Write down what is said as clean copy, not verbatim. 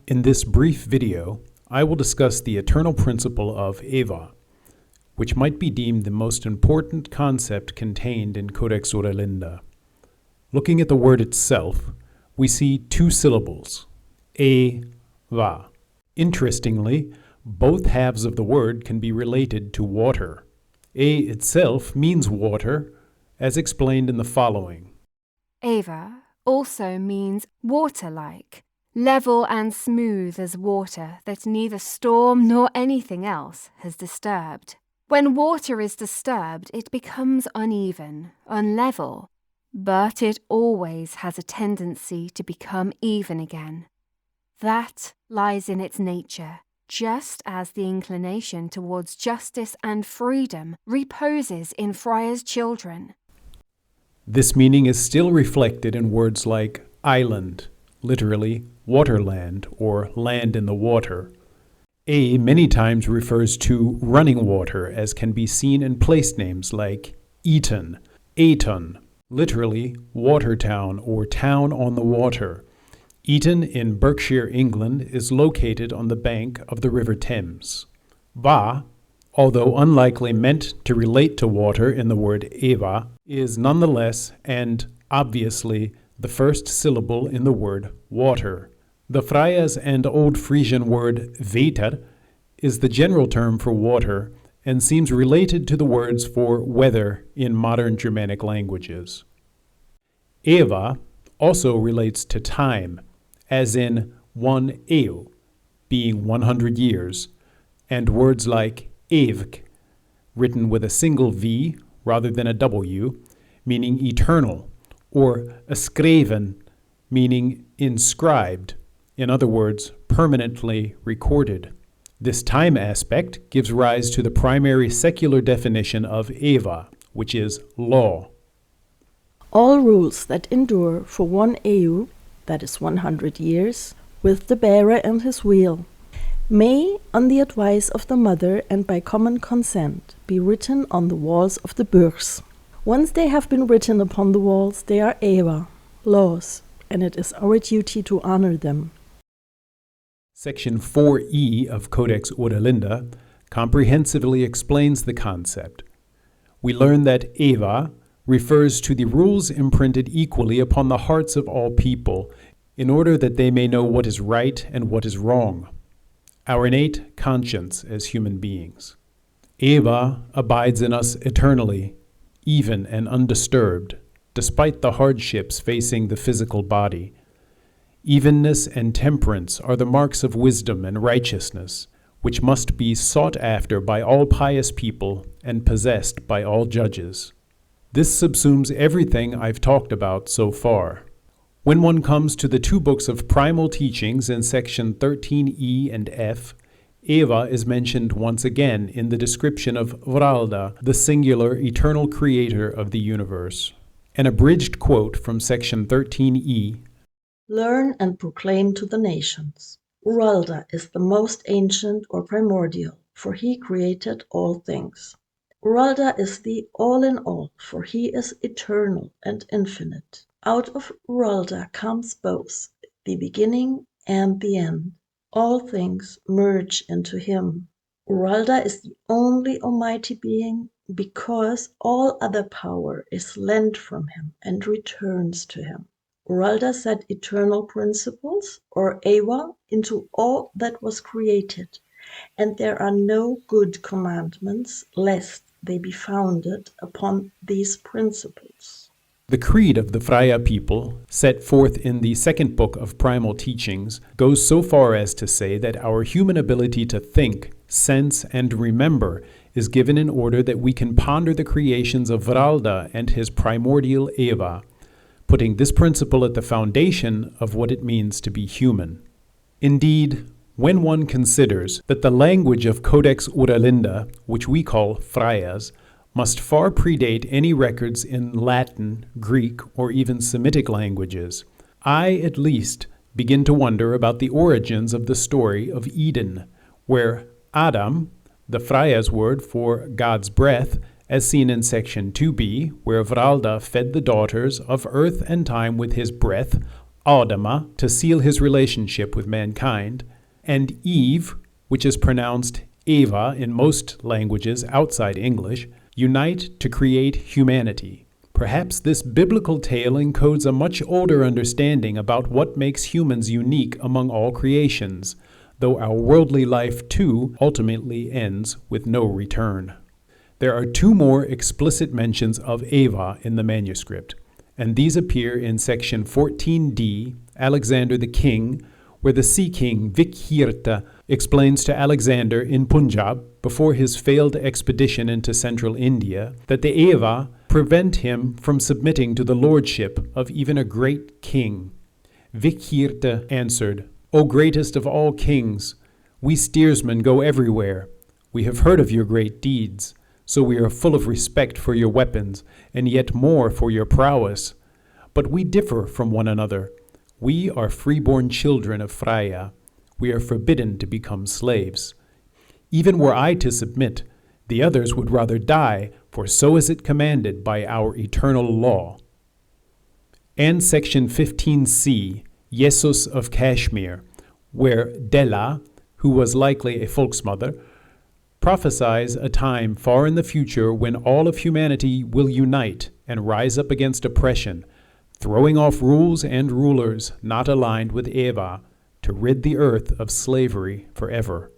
In this brief video, I will discuss the eternal principle of Eawa, which might be deemed the most important concept contained in Codex Ralda. Looking at the word itself, we see two syllables, Eawa. Interestingly, both halves of the word can be related to water. E itself means water, as explained in the following. Eawa also means water-like, level and smooth as water that neither storm nor anything else has disturbed. When water is disturbed, it becomes uneven, unlevel, but it always has a tendency to become even again. That lies in its nature, just as the inclination towards justice and freedom reposes in Frya's children. This meaning is still reflected in words like island, literally waterland or land in the water. Many times refers to running water, as can be seen in place names like Eton, Ayton, literally water town or town on the water. Eton in Berkshire, England, is located on the bank of the River Thames. Va, although unlikely meant to relate to water in the word Eawa, is nonetheless and obviously the first syllable in the word water. The Fryas and Old Frisian word veter is the general term for water and seems related to the words for weather in modern Germanic languages. Eawa also relates to time, as in one eeuw, being 100 years, and words like evig, written with a single V rather than a W, meaning eternal, or eskreven, meaning inscribed, in other words, permanently recorded. This time aspect gives rise to the primary secular definition of Eawa, which is law. All rules that endure for one eeuw, that is 100 years, with the bearer and his wheel, may, on the advice of the mother and by common consent, be written on the walls of the burghs. Once they have been written upon the walls, they are Eawa, laws, and it is our duty to honor them. Section 4e of Codex Ralda comprehensively explains the concept. We learn that Eawa refers to the rules imprinted equally upon the hearts of all people, in order that they may know what is right and what is wrong. Our innate conscience as human beings. Eawa abides in us eternally, even and undisturbed, despite the hardships facing the physical body. Evenness and temperance are the marks of wisdom and righteousness, which must be sought after by all pious people and possessed by all judges. This subsumes everything I've talked about so far. When one comes to the two books of primal teachings in section 13e and f, Eawa is mentioned once again in the description of Ralda, the singular eternal creator of the universe. An abridged quote from section 13e. Learn and proclaim to the nations. Ralda is the most ancient or primordial, for he created all things. Ralda is the all in all, for he is eternal and infinite. Out of Ralda comes both the beginning and the end. All things merge into him. Ralda is the only almighty being because all other power is lent from him and returns to him. Ralda set eternal principles, or Eawa, into all that was created, and there are no good commandments lest they be founded upon these principles. The creed of the Frya people, set forth in the second book of Primal Teachings, goes so far as to say that our human ability to think, sense, and remember is given in order that we can ponder the creations of Ralda and his primordial Eawa, putting this principle at the foundation of what it means to be human. Indeed, when one considers that the language of Codex Ralda, which we call Fryas, must far predate any records in Latin, Greek, or even Semitic languages, I, at least, begin to wonder about the origins of the story of Eden, where Adam, the Frya's word for God's breath, as seen in section 2b, where Ralda fed the daughters of earth and time with his breath, Adama, to seal his relationship with mankind, and Eve, which is pronounced Ewa in most languages outside English, unite to create humanity. Perhaps this biblical tale encodes a much older understanding about what makes humans unique among all creations, though our worldly life too ultimately ends with no return. There are two more explicit mentions of Ewa in the manuscript, and these appear in section 14d, Alexander the King, where the sea king Vikhirta explains to Alexander in Punjab, before his failed expedition into central India, that the Ewa prevent him from submitting to the lordship of even a great king. Vikhirta answered, "O greatest of all kings, we steersmen go everywhere. We have heard of your great deeds, so we are full of respect for your weapons, and yet more for your prowess. But we differ from one another. We are freeborn children of Frya. We are forbidden to become slaves. Even were I to submit, the others would rather die, for so is it commanded by our eternal law." And section 15c, Jesus of Kashmir, where Dela, who was likely a folksmother, prophesies a time far in the future when all of humanity will unite and rise up against oppression, throwing off rules and rulers not aligned with Ewa, to rid the earth of slavery forever.